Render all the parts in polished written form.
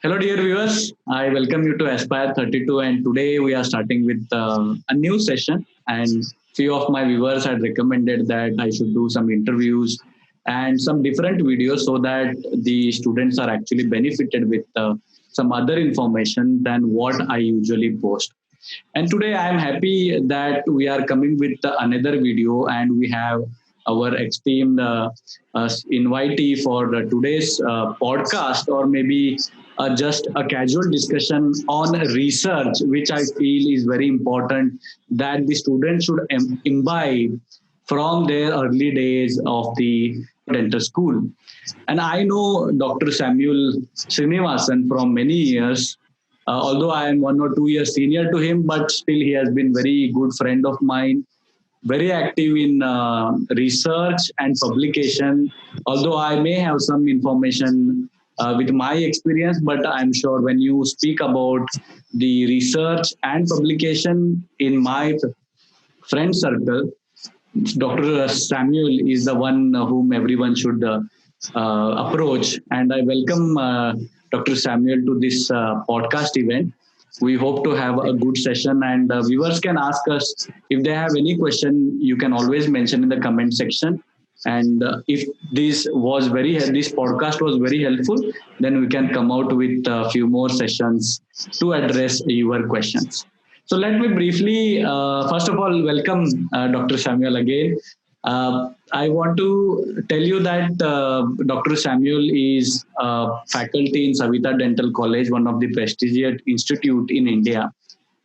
Hello, dear viewers. I welcome you to Aspire32, and today we are starting with a new session. And few of my viewers had recommended that I should do some interviews and some different videos so that the students are actually benefited with some other information than what I usually post. And today I am happy that we are coming with another video, and we have our esteemed invitee for today's podcast, or maybe just a casual discussion on research, which I feel is very important that the students should imbibe from their early days of the dental school. And I know Dr. Samuel Srinivasan from many years, although I am 1 or 2 years senior to him, but still he has been very good friend of mine, very active in research and publication. Although I may have some information with my experience, but I'm sure when you speak about the research and publication in my friend circle, Dr. Samuel is the one whom everyone should approach. And I welcome Dr. Samuel to this podcast event. We hope to have a good session, and viewers can ask us if they have any question. You can always mention in the comment section. And if this podcast was very helpful, then we can come out with a few more sessions to address your questions. So let me briefly, first of all, welcome Dr. Samuel again. I want to tell you that Dr. Samuel is faculty in Savita Dental College, one of the prestigious institute in India,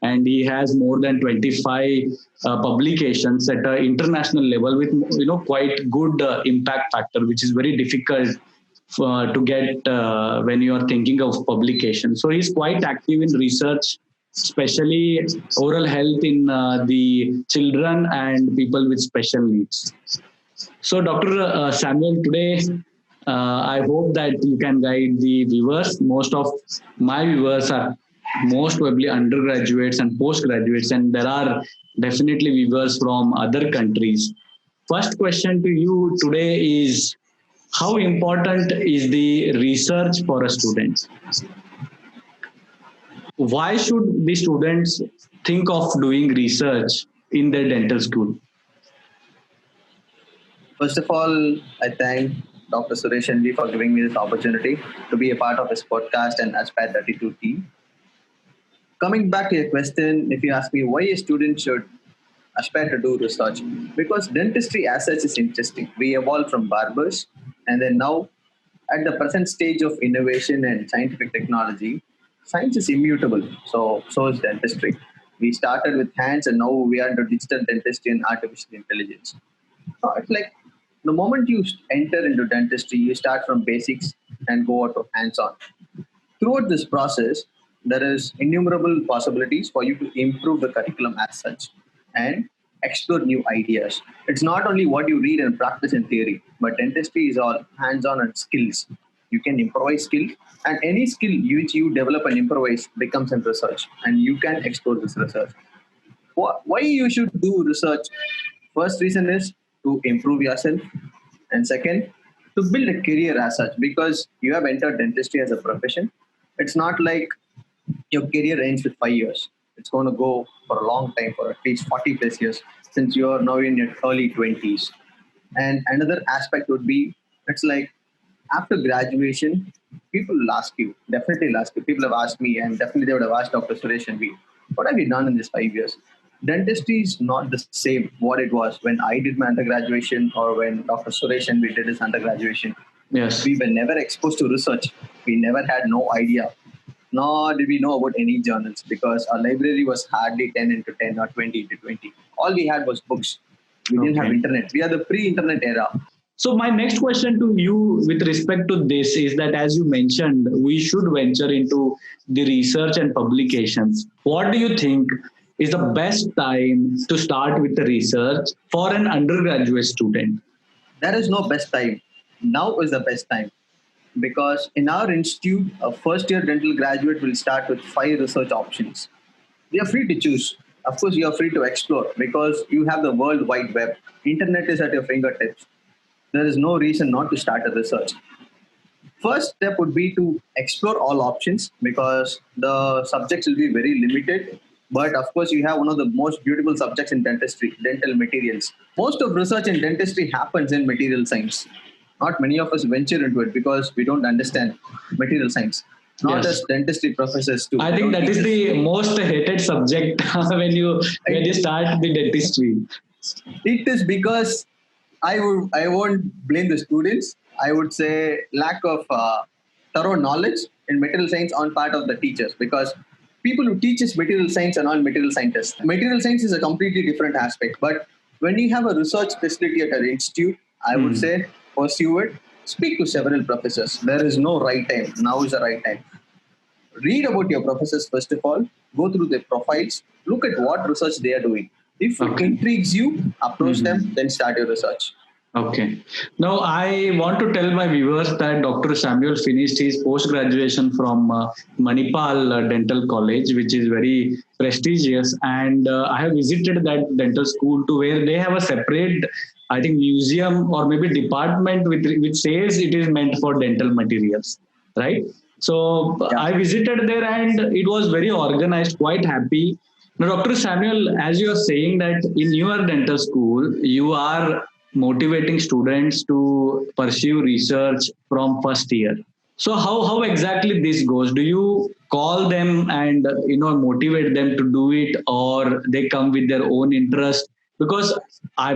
and he has more than 25 publications at an international level with quite good impact factor, which is very difficult to get when you are thinking of publication. So he's quite active in research, especially oral health in the children and people with special needs. So, Dr. Samuel, today I hope that you can guide the viewers. Most of my viewers are most probably undergraduates and postgraduates, and there are definitely viewers from other countries. First question to you today is, how important is the research for a student? Why should the students think of doing research in their dental school? First of all, I thank Dr. Suresh Shenvi for giving me this opportunity to be a part of his podcast and Aspire32 team. Coming back to your question, if you ask me why a student should aspire to do research, because dentistry as such is interesting. We evolved from barbers, and then now at the present stage of innovation and scientific technology, science is immutable. So is dentistry. We started with hands, and now we are into digital dentistry and artificial intelligence. So it's like the moment you enter into dentistry, you start from basics and go out to hands-on. Throughout this process, there is innumerable possibilities for you to improve the curriculum as such and explore new ideas. It's not only what you read and practice in theory, but dentistry is all hands-on and skills. You can improvise skill, and any skill which you develop and improvise becomes in research, and you can explore this research. Why you should do research? First reason is to improve yourself, and second, to build a career as such, because you have entered dentistry as a profession. It's not like your career ends with 5 years. It's going to go for a long time, for at least 40 plus years, since you are now in your early 20s. And another aspect would be, it's like after graduation, people will ask you, definitely will ask you. People have asked me, and definitely they would have asked Dr. Suresh and me, what have you done in these 5 years? Dentistry is not the same what it was when I did my undergraduation or when Dr. Suresh and we did his undergraduation. Yes. We were never exposed to research. We never had no idea, nor did we know about any journals, because our library was hardly 10 into 10 or 20 into 20. All we had was books. We didn't have internet. We are the pre-internet era. So my next question to you with respect to this is that, as you mentioned, we should venture into the research and publications. What do you think is the best time to start with the research for an undergraduate student? There is no best time. Now is the best time, because in our institute, a first year dental graduate will start with 5 research options. You are free to choose. Of course, you are free to explore, because you have the World Wide Web. Internet is at your fingertips. There is no reason not to start a research. First step would be to explore all options because the subjects will be very limited. But of course, you have one of the most beautiful subjects in dentistry, dental materials. Most of research in dentistry happens in material science. Not many of us venture into it because we don't understand material science. Not Yes. as dentistry professors too. I They think don't that teach is us. the most hated subject when you start the dentistry. It is because I won't blame the students. I would say lack of thorough knowledge in material science on part of the teachers because people who teach us material science are not material scientists. Material science is a completely different aspect. But when you have a research facility at an institute, I would Hmm. say pursue it. Speak to several professors. There is no right time. Now is the right time. Read about your professors first of all, go through their profiles, look at what research they are doing. If it Okay. intrigues you, approach them, Mhm. then start your research. Okay. Now, I want to tell my viewers that Dr. Samuel finished his post graduation from Manipal Dental College, which is very prestigious. And I have visited that dental school to where they have a separate, I think, museum or maybe department which says it is meant for dental materials, right? So Yeah. I visited there and it was very organized, quite happy. Now, Dr. Samuel, as you are saying that in your dental school, you are motivating students to pursue research from first year. So how exactly this goes? Do you call them and motivate them to do it, or they come with their own interest? Because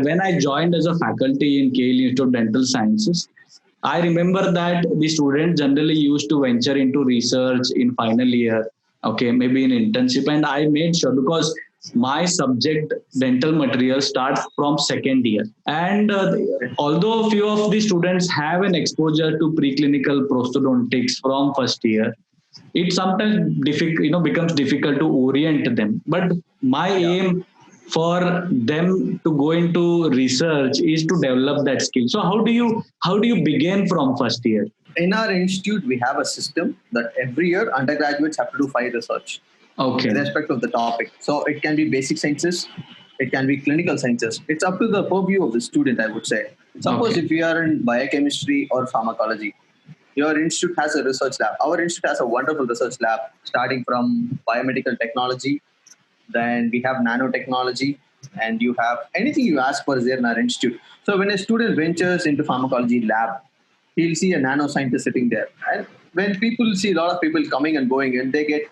when I joined as a faculty in KLE Institute of Dental Sciences, I remember that the students generally used to venture into research in final year, okay, maybe in internship. And I made sure because my subject, dental material, starts from second year. And although few of the students have an exposure to preclinical prosthodontics from first year, it sometimes becomes difficult to orient them. But my Yeah. aim for them to go into research is to develop that skill. So how do you begin from first year? In our institute, we have a system that every year undergraduates have to do 5 research, Okay. irrespective of the topic. So it can be basic sciences, it can be clinical sciences. It's up to the purview of the student, I would say. Suppose Okay. if you are in biochemistry or pharmacology, your institute has a research lab. Our institute has a wonderful research lab starting from biomedical technology. Then we have nanotechnology, and you have anything you ask for is there in our institute. So when a student ventures into pharmacology lab, he'll see a nanoscientist sitting there. And when people see a lot of people coming and going, and they get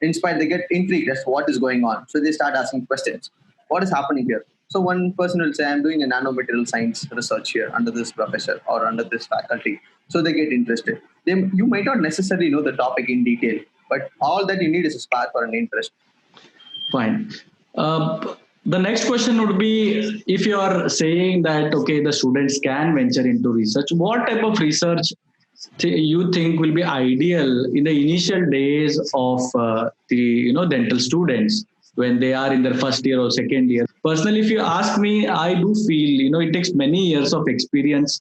inspired, they get intrigued as to what is going on. So they start asking questions. What is happening here? So one person will say, I'm doing a nanomaterial science research here under this professor or under this faculty. So they get interested. You might not necessarily know the topic in detail, but all that you need is a spark or an interest. Fine. The next question would be, if you are saying that okay, the students can venture into research, what type of research you think will be ideal in the initial days of the dental students when they are in their first year or second year? Personally, if you ask me, I do feel it takes many years of experience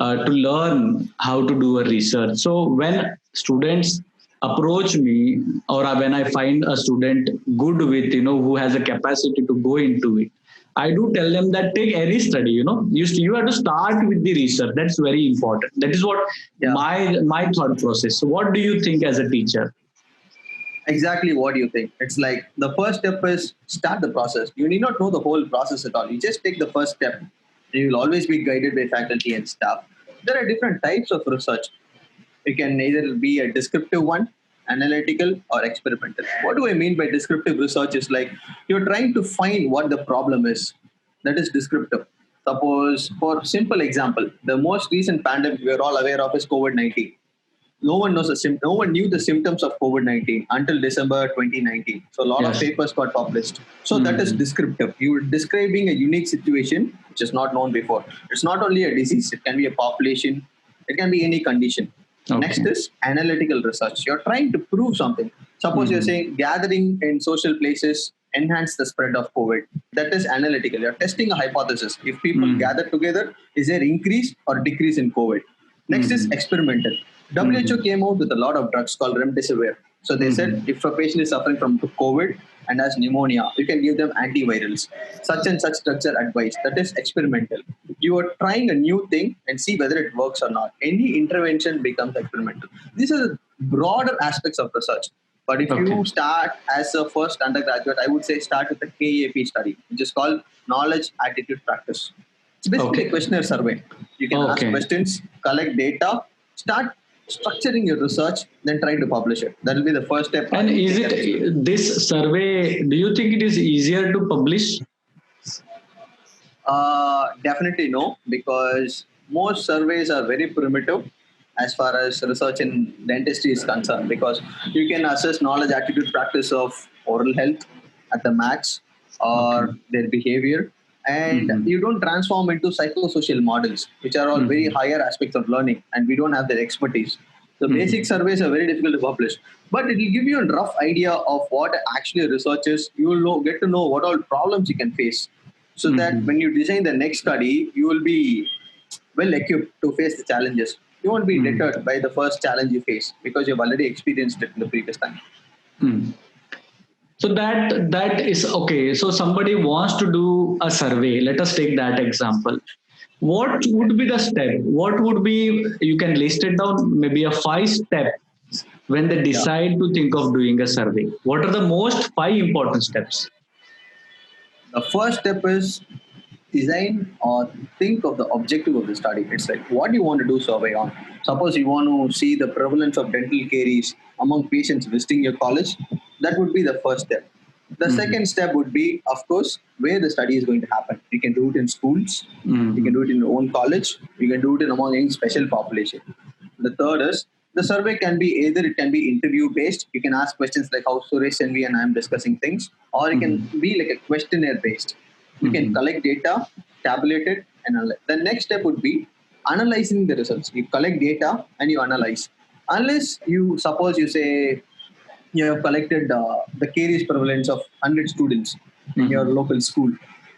to learn how to do a research. So when students approach me, or when I find a student good with who has a capacity to go into it, I do tell them that take any study. You have to start with the research. That's very important. That is what Yeah. my thought process. So what do you think as a teacher? Exactly what you think. It's like the first step is start the process. You need not know the whole process at all. You just take the first step. You will always be guided by faculty and staff. There are different types of research. It can either be a descriptive one, analytical, or experimental. What do I mean by descriptive research? Is like you're trying to find what the problem is. That is descriptive. Suppose, for simple example, the most recent pandemic we're all aware of is COVID-19. No one knew the symptoms of COVID-19 until December 2019. So a lot of Yes. papers got published. So that is Hmm. descriptive. You're describing a unique situation which is not known before. It's not only a disease, it can be a population, it can be any condition. Next Okay. is analytical research. You're trying to prove something. Suppose you're Hmm. saying gathering in social places enhance the spread of COVID. That is analytical. You're testing a hypothesis. If people Hmm. gather together, is there increase or decrease in COVID? Next is Hmm. experimental. WHO Hmm. came out with a lot of drugs called remdesivir. So they said Hmm. if a patient is suffering from COVID and has pneumonia, you can give them antivirals. Such and such drugs are advised. That is experimental. You are trying a new thing and see whether it works or not. Any intervention becomes experimental. These are the broader aspects of research. But if Okay. you start as a first undergraduate, I would say start with the KAP study, which is called Knowledge Attitude Practice. It's basically a Okay. questionnaire survey. You can ask Okay. questions, collect data, start structuring your research, then try to publish it. That will be the first step I And would is take as a student. it this survey? Do you think it is easier to publish? Definitely no, because most surveys are very primitive as far as research in dentistry is concerned. Because you can assess knowledge, attitude, practice of oral health at the max Okay. or their behavior, and Mm-hmm. you don't transform into psychosocial models, which are all very Mm-hmm. higher aspects of learning, and we don't have their expertise. The basic Mm-hmm. surveys are very difficult to publish, but it will give you a rough idea of what actually research is. You will get to know what all problems you can face, so that Mm-hmm. when you design the next study, you will be well equipped to face the challenges. You won't be Mm-hmm. deterred by the first challenge you face because you've already experienced it in the previous time. Mm. So that is okay. So somebody wants to do a survey. Let us take that example. What would be the step? What would be, you can list it down, maybe a 5 step when they Yeah. decide to think of doing a survey? What are the most 5 important steps? The first step is design or think of the objective of the study. It's like what you want to do survey on. Suppose you want to see the prevalence of dental caries among patients visiting your college, that would be the first step. The Mm-hmm. second step would be, of course, where the study is going to happen. You can do it in schools, you can Mm-hmm. do it in your own college, you can do it in among any special population. The third is the survey can be either it can be interview based. You can ask questions like how Suresh Shenvi and I am discussing things, or it can Mm-hmm. be like a questionnaire based. You can Mm-hmm. collect data, tabulate it, and analyze. The next step would be analyzing the results. You collect data and you analyze. Unless you suppose you say you have collected the caries prevalence of 100 students in your Mm-hmm. local school,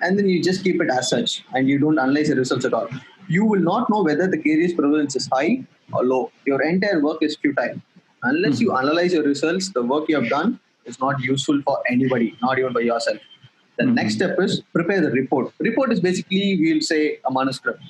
and then you just keep it as such and you don't analyze the results at all, you will not know whether the caries prevalence is high or low. Your entire work is futile unless you Mm-hmm. analyze your results. The work you have done is not useful for anybody, not even by yourself. The next Mm-hmm. step is prepare the report is basically, we'll say, a manuscript.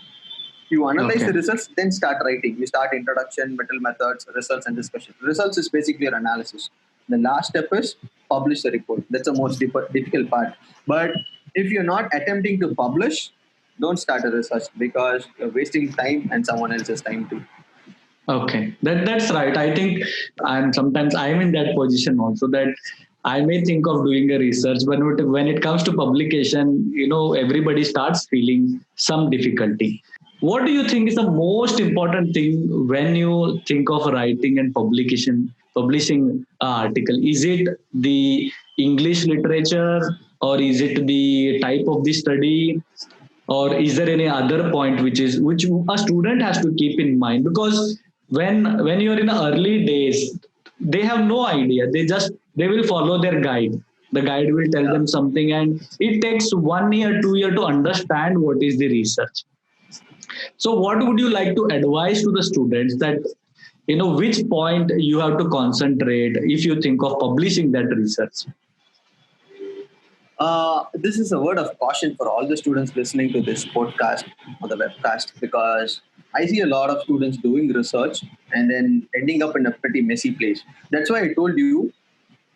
You analyze the Okay. results, then start writing. You start introduction, middle methods, results, and discussion. Results is basically your analysis. The last step is publish the report. That's the most difficult part. But if you're not attempting to publish, don't start a research because you're wasting time and someone else's time too. Okay, that's right. I think I'm in that position also, that I may think of doing a research, but when it comes to publication, everybody starts feeling some difficulty. What do you think is the most important thing when you think of writing and publishing an article? Is it the English literature, or is it the type of the study, or is there any other point which a student has to keep in mind? Because when you're in the early days, they have no idea. They will follow their guide. The guide will tell Yeah. them something, and it takes 1 year 2 year to understand what is the research. So what would you like to advise to the students, that which point you have to concentrate if you think of publishing that research? This is a word of caution for all the students listening to this podcast or the webcast, because I see a lot of students doing research and then ending up in a pretty messy place. That's why I told you,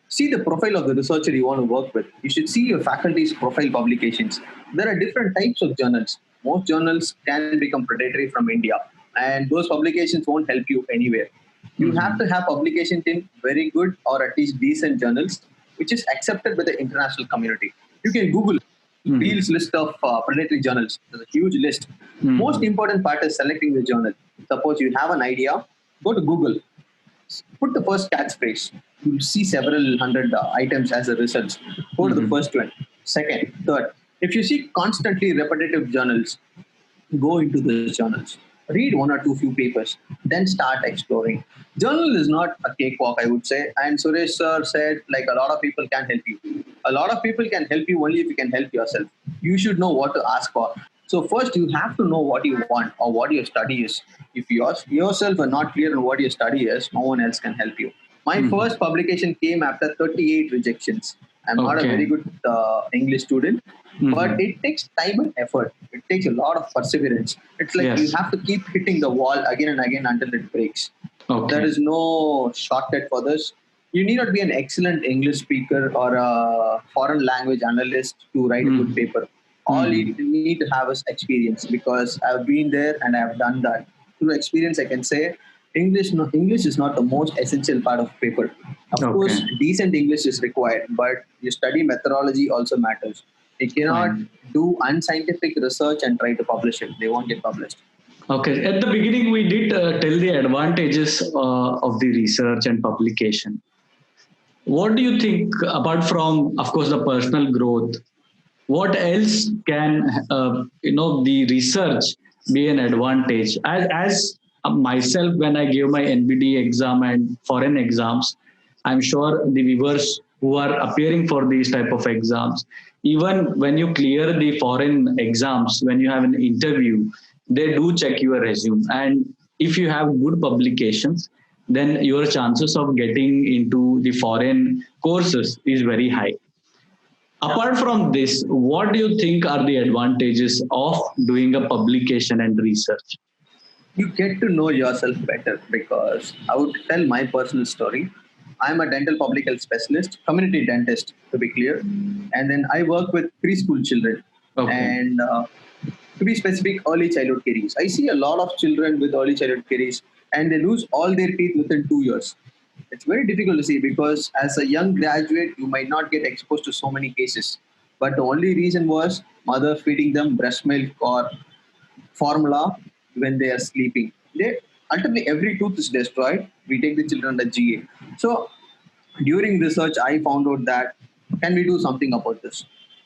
see the profile of the researcher you want to work with. You should see your faculty's profile publications. There are different types of journals. Most journals can become predatory from India, and those publications won't help you anywhere. You have to Mm-hmm. have publications in very good or at least decent journals, which is accepted by the international community. You can Google Beale's Mm-hmm. list of predatory journals. There's a huge list. Most Mm-hmm. important part is selecting the journal. Suppose you have an idea, go to Google, put the first catchphrase. You'll see several hundred items as a result. Go to the Mm-hmm. first one, second, third. If you see constantly repetitive journals, go into the journals. Read one or two few papers, then start exploring. Journal is not a cakewalk, I would say. And Suresh sir said, like, a lot of people can help you. A lot of people can help you only if you can help yourself. You should know what to ask for. So first, you have to know what you want or what your study is. If yourself are not clear on what your study is, no one else can help you. My Mm-hmm. first publication came after 38 rejections. I'm not a Okay. very good English student, but Mhm. it takes time and effort. It takes a lot of perseverance. It's like you Yes. have to keep hitting the wall again and again until it breaks. There Okay. is no shortcut for this. You need not be an excellent English speaker or a foreign language analyst to write a good Mhm. paper. All you Mhm. need to have is experience, because I've been there and I've done that. Through experience, I can say English is not the most essential part of paper. Of course, Okay. decent English is required, but your study methodology also matters. You cannot Fine. do unscientific research and try to publish it. They won't get published. Okay. At the beginning, we did tell the advantages of the research and publication. What do you think, apart from, of course, the personal growth? What else can the research be an advantage? As myself, when I gave my NBDE exam and foreign exams, I'm sure the viewers who are appearing for these type of exams, even when you clear the foreign exams, when you have an interview, they do check your resume, and if you have good publications, then your chances of getting into the foreign courses is very high. Apart from this, what do you think are the advantages of doing a publication and research? You get to know yourself better, because I would tell my personal story. I'm a dental public health specialist, community dentist to be clear, and then I work with preschool children Okay. and to be specific, early childhood caries. I see a lot of children with early childhood caries and they lose all their teeth within 2 years. It's very difficult to see, because as a young graduate, you might not get exposed to so many cases. But the only reason was mother feeding them breast milk or formula when they are sleeping. They ultimately every tooth is destroyed. We take the children at GA. So during research, I found out that can we do something about this?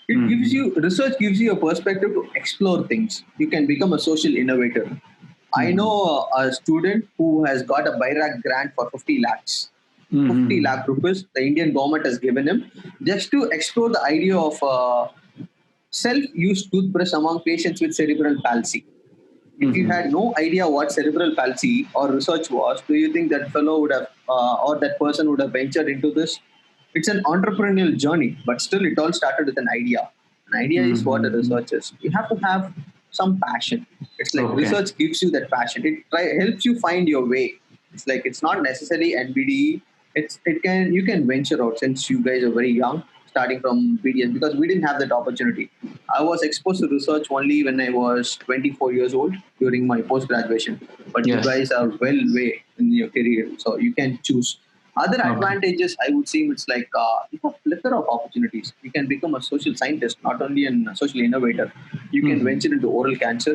It gives Mhm. you research gives you a perspective to explore things. You can become a social innovator. I know Mhm. a student who has got a BIRAC grant for 50 lakhs. 50 Mhm. lakh rupees the Indian government has given him just to explore the idea of self-use toothbrush among patients with cerebral palsy. If you Mhm. had no idea what cerebral palsy or research was, do you think that fellow would have or that person would have ventured into this? It's an entrepreneurial journey, but still, it all started with an idea. An idea is what a Mhm. research is. You have to have some passion. It's like Okay. research gives you that passion. Helps you find your way. It's like it's not necessarily NBDE. You can venture out since you guys are very young, starting from BDS, because we didn't have that opportunity. I was exposed to research only when I was 24 years old during my post graduation. But you Yes. guys are well way in your career, so you can choose. Other Okay. advantages, I would say, it's like you have plethora of opportunities. You can become a social scientist, not only a social innovator. You can Mhm. venture into oral cancer.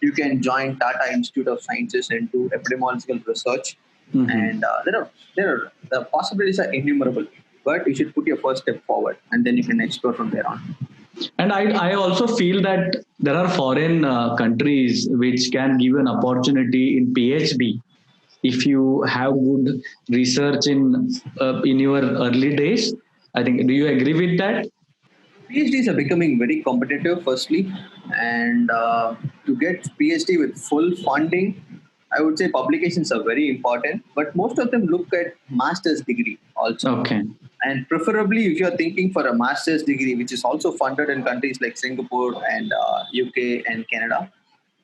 You can join Tata Institute of Sciences and do epidemiological research. And Mhm. the possibilities are innumerable. But you should put your first step forward, and then you can explore from there on. And I also feel that there are foreign countries which can give an opportunity in PhD if you have good research in your early days. I think. Do you agree with that? PhDs are becoming very competitive, firstly, and to get PhD with full funding, I would say publications are very important. But most of them look at master's degree also, Okay. and preferably if you are thinking for a master's degree, which is also funded in countries like Singapore and UK and Canada,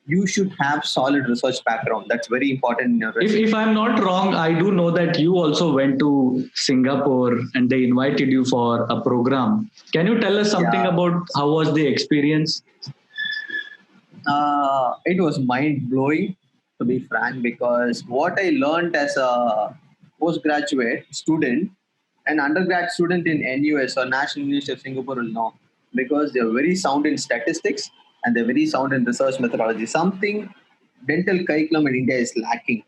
you should have solid research background. That's very important in your If resume. I'm not wrong, I do know that you also went to Singapore and they invited you for a program. Can you tell us something Yeah, about how was the experience? it was mind blowing, to be frank, because what I learned as a postgraduate student, an undergrad student in NUS or National University of Singapore will know, because they're very sound in statistics and they're very sound in research methodology. Something dental curriculum in India is lacking.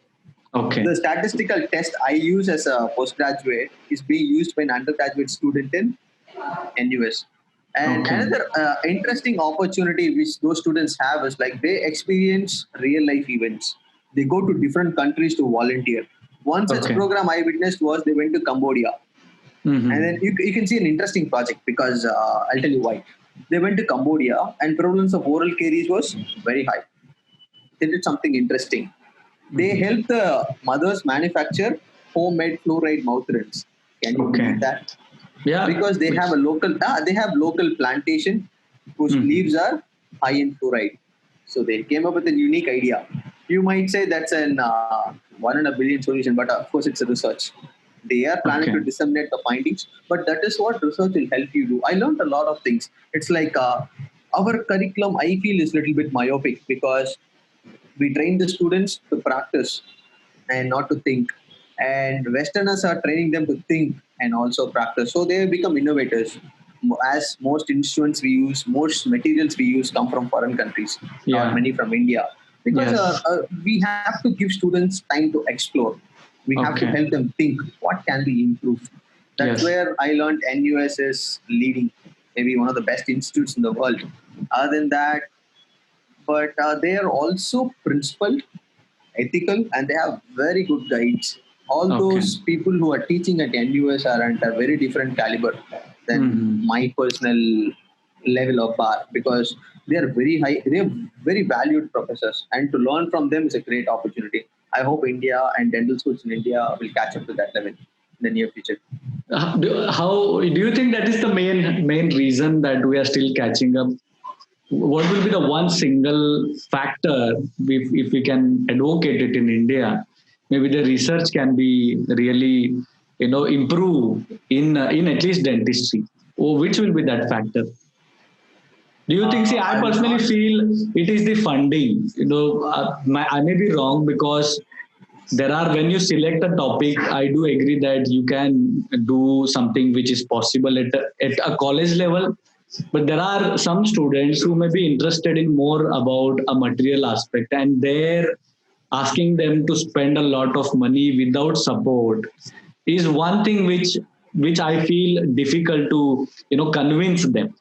Okay. The statistical test I use as a postgraduate is being used by an undergraduate student in NUS. And Okay. another interesting opportunity which those students have is like they experience real life events. They go to different countries to volunteer. One such Okay. program I witnessed was they went to Cambodia. And then Mm-hmm. you can see an interesting project, because I'll tell you why. They went to Cambodia and prevalence of oral caries was very high. They did something interesting. They Mm-hmm. helped the mothers manufacture homemade fluoride mouth rinse. Can you Okay. believe that? Yeah. because they have local plantation whose leaves are high in fluoride. So they came up with a unique idea. You might say that's an 1 in a billion solution, but of course it's a research. They are planning Okay. to disseminate the findings, but that is what research will help you do. I learned a lot of things. It's like our curriculum, I feel, is a little bit myopic because we train the students to practice and not to think. And Westerners are training them to think and also practice. So they become innovators. As most instruments we use, most materials we use come from foreign countries, not Yeah. many from India. Because Yes. we have to give students time to explore. We have to Okay. help them think what can be improved. That's Yes. where I learned NUS is leading, maybe one of the best institutes in the world. Other than that, but they are also principled, ethical, and they have very good guides. All Okay. those people who are teaching at NUS are at a very different caliber than Hmm. my personal level of bar because they are very high, they are very valued professors, and to learn from them is a great opportunity. I hope India and dental schools in India will catch up to that level in the near future. How do you think that is the main reason that we are still catching up? What will be the one single factor if we can advocate it in India? Maybe the research can be really improve in at least dentistry. Or which will be that factor? Do you think? See, I I'm personally not feel it is the funding. I may be wrong because there are when you select a topic, I do agree that you can do something which is possible at a college level, but there are some students who may be interested in more about a material aspect and they're asking them to spend a lot of money without support is one thing which I feel difficult to convince them,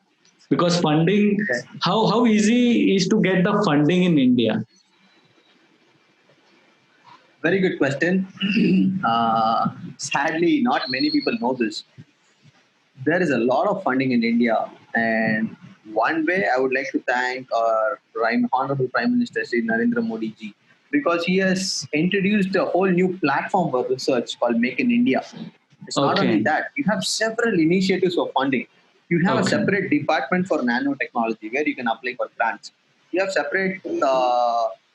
because funding, okay. how easy is to get the funding in India? Very good question. Sadly, not many people know this. There is a lot of funding in India, and one way I would like to thank our Honorable Prime Minister Sri Narendra Modi ji because he has introduced a whole new platform for research called Make in India. It's not only Okay. that, you have several initiatives for funding. You have a Okay. separate department for nanotechnology where you can apply for grants. You have separate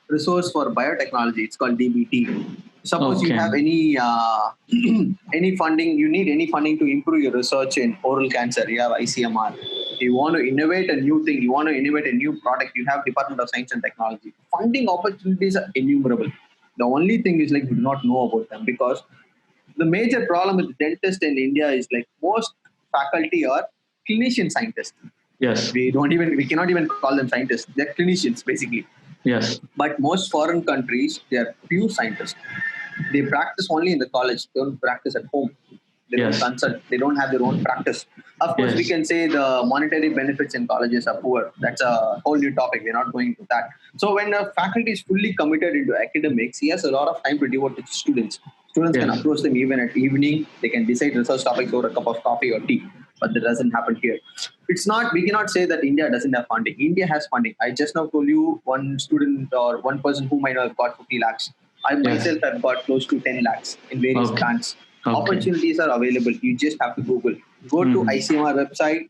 resource for biotechnology. It's called DBT. Suppose you Okay. have any any funding, you need any funding to improve your research in oral cancer. You have ICMR. You want to innovate a new thing. You want to innovate a new product. You have Department of Science and Technology. Funding opportunities are innumerable. The only thing is like we do not know about them because the major problem with dentists in India is like most faculty are clinician scientists. Yes. We cannot even call them scientists. They're clinicians basically. Yes. But most foreign countries, they are pure scientists. They practice only in the college. They don't practice at home. They don't Yes. consult. They don't have their own practice. Of course, we Yes. can say the monetary benefits in colleges are poor. That's a whole new topic. We're not going to that. So when a faculty is fully committed into academics, he has a lot of time to devote to students. Students can Yes. approach them even at evening. They can decide research topics over a cup of coffee or tea. But that doesn't happen here. It's not. We cannot say that India doesn't have funding. India has funding. I just now told you one student or one person who might have got 50 lakhs. I Yes. myself have got close to 10 lakhs in various Okay. grants. Okay. Opportunities are available. You just have to Google. Go to Hmm. ICMR website.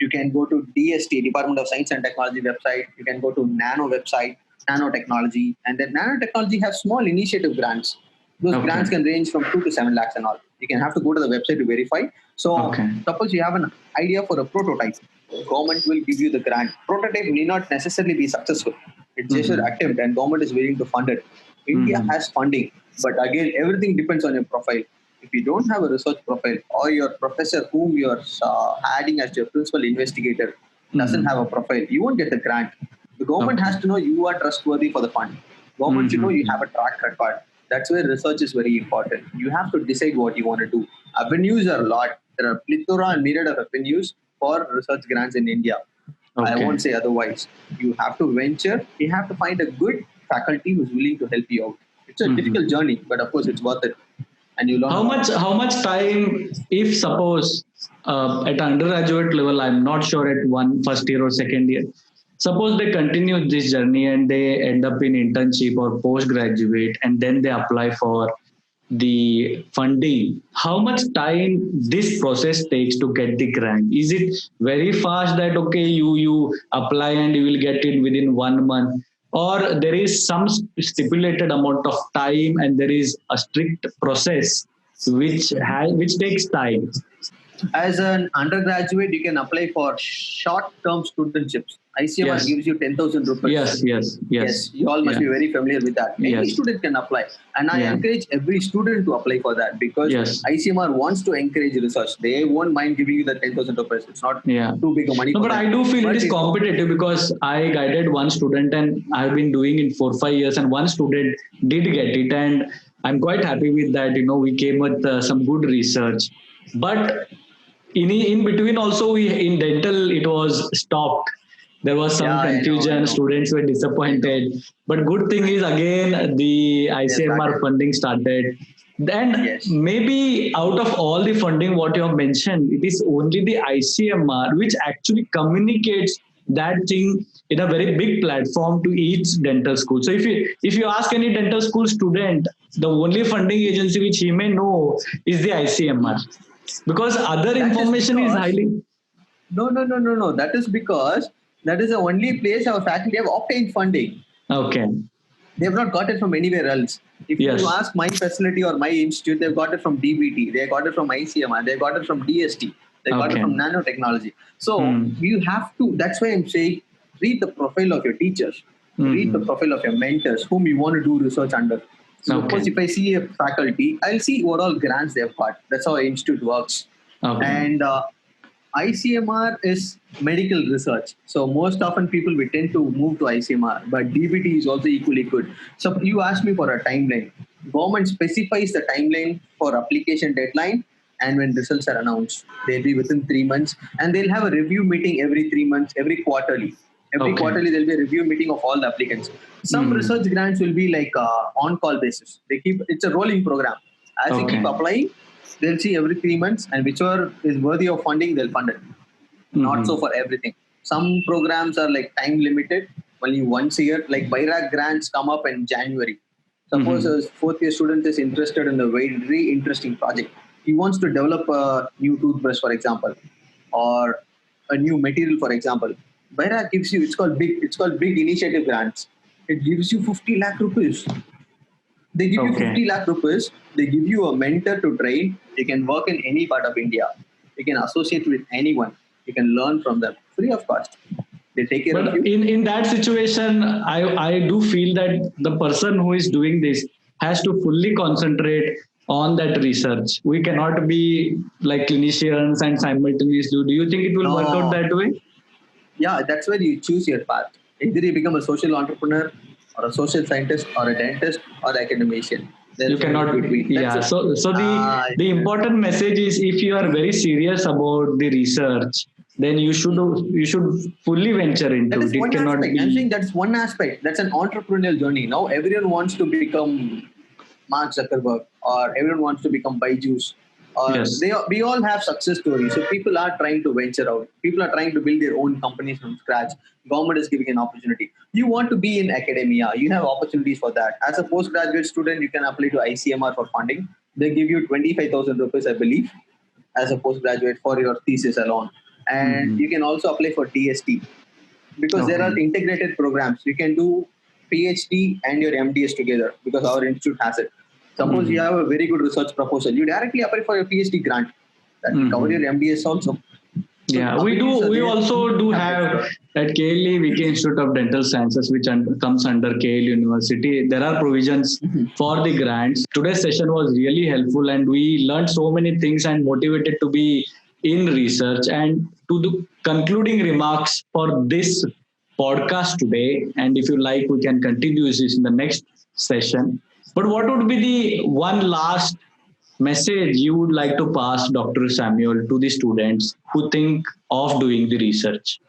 You can go to DST, Department of Science and Technology website. You can go to Nano website, nanotechnology. And then nanotechnology has small initiative grants. Those Okay. grants can range from 2 to 7 lakhs and all. You can have to go to the website to verify. So Okay. suppose you have an idea for a prototype. Government will give you the grant. Prototype may not necessarily be successful. It's just an Hmm. attempt and government is willing to fund it. India Hmm. has funding, but again, everything depends on your profile. If you don't have a research profile or your professor whom you're adding as your principal investigator doesn't have a Hmm. profile, you won't get the grant. The government Okay. has to know you are trustworthy for the fund. Government should know you have Hmm. a track record. That's where research is very important. You have to decide what you want to do. Avenues are a lot. There are plethora and myriad of avenues for research grants in India. I Okay. won't say otherwise. You have to venture. You have to find a good faculty who's willing to help you out. It's a Hmm. difficult journey, but of course it's worth it, and you learn a How lot. much? How much time? If suppose at undergraduate level, I'm not sure at one first year or second year. Suppose they continue this journey and they end up in internship or postgraduate, and then they apply for the funding, how much time this process takes to get the grant? Is it very fast that okay, you apply and you will get it within 1 month, or there is some stipulated amount of time and there is a strict process which takes time? As an undergraduate, you can apply for short-term studentships. ICMR Yes, gives you 10,000 rupees. yes, yes, yes, Yes, you all must yeah, be very familiar with that. Any yes, student can apply. And I yeah, encourage every student to apply for that because yes. ICMR wants to encourage research. They won't mind giving you the 10,000 rupees. It's not Yeah. too big a money No, for but them. I do feel it But is competitive because I guided one student and I've been doing it for 5 years, and one student did get it. And I'm quite happy with that. We came with some good research. But in between also, in dental, it was stopped. There was yeah, some I confusion. know. Students were I know. disappointed. But good thing is again the They ICMR started. funding started. Then Yes. maybe out of all the funding what you have mentioned, it is only the ICMR which actually communicates that thing in a very big platform to each dental school. So if you ask any dental school student, the only funding agency which he may know is the ICMR, because other That is information is because highly no. That is because that is the only place our faculty have obtained funding. okay. They have not got it from anywhere else. If you Yes. ask my facility or my institute, they've got it from DBT, they got it from ICMR, they got it from DST, they got it Okay. from nanotechnology. So Hmm. you have to, that's why I'm saying, read the profile of your teachers, read the Hmm. profile of your mentors, whom you want to do research under. So Okay. suppose if I see a faculty, I'll see what all grants they've got. That's how an institute works. Okay. And ICMR is medical research. So most often people we tend to move to ICMR, but DBT is also equally good. So you asked me for a timeline. Government specifies the timeline for application deadline and when results are announced. They'll be within 3 months and they'll have a review meeting every 3 months, every quarterly. Every Okay. quarterly there'll be a review meeting of all the applicants. Some Hmm. research grants will be like on-call basis. They keep it's a rolling program. As you keep Okay. applying, they'll see every 3 months, and whichever is worthy of funding, they'll fund it. Not so Hmm. for everything. Some programs are like time limited, only once a year. Like BIRAC grants come up in January. Suppose Hmm. a fourth year student is interested in a very interesting project. He wants to develop a new toothbrush, for example, or a new material, for example. BIRAC gives you, it's called big initiative grants. It gives you 50 lakh rupees. They give you Okay. 50 lakh rupees. They give you a mentor to train. You can work in any part of India. You can associate with anyone. You can learn from them free of cost. They take care of But you. in that situation, I do feel that the person who is doing this has to fully concentrate on that research. We cannot be like clinicians and simultaneously. Do you think it will work out No, that way? yeah, that's where you choose your path. Either you become a social entrepreneur or a social scientist or a dentist or academician. You There's no in cannot. between. That's Yeah. it. So the Yes. important message is, if you are very serious about the research, then you should fully venture That into is it. It one cannot aspect. I'm saying be. that's one aspect. That's an entrepreneurial journey. Now everyone wants to become Mark Zuckerberg, or everyone wants to become Byju's, or Yes. we all have success stories. So people are trying to venture out. People are trying to build their own companies from scratch. Government is giving an opportunity. You want to be in academia, you have opportunities for that. As a postgraduate student, you can apply to ICMR for funding. They give you 25,000 rupees, I believe, as a postgraduate for your thesis alone. And Hmm. you can also apply for DST because there are Okay. integrated programs. You can do PhD and your MDS together because our institute has it. Suppose you Hmm. have a very good research proposal, you directly apply for your PhD grant that will cover your Hmm. MDS also. So Yeah, we opportunities do. are We there. also You do have to have explore. at KLE Institute of Dental Sciences, which comes under KLE University. There are provisions for the grants. Today's session was really helpful, and we learned so many things and motivated to be in research. And to the concluding remarks for this podcast today, and if you like, we can continue this in the next session. But what would be the one last message you would like to pass, Dr. Samuel, to the students who think of doing the research?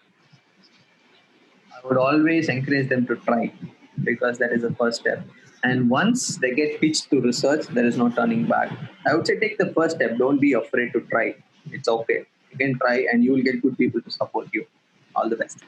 I would always encourage them to try because that is the first step. And once they get pitched to research, there is no turning back. I would say take the first step. Don't be afraid to try. It's okay. You can try and you will get good people to support you. All the best.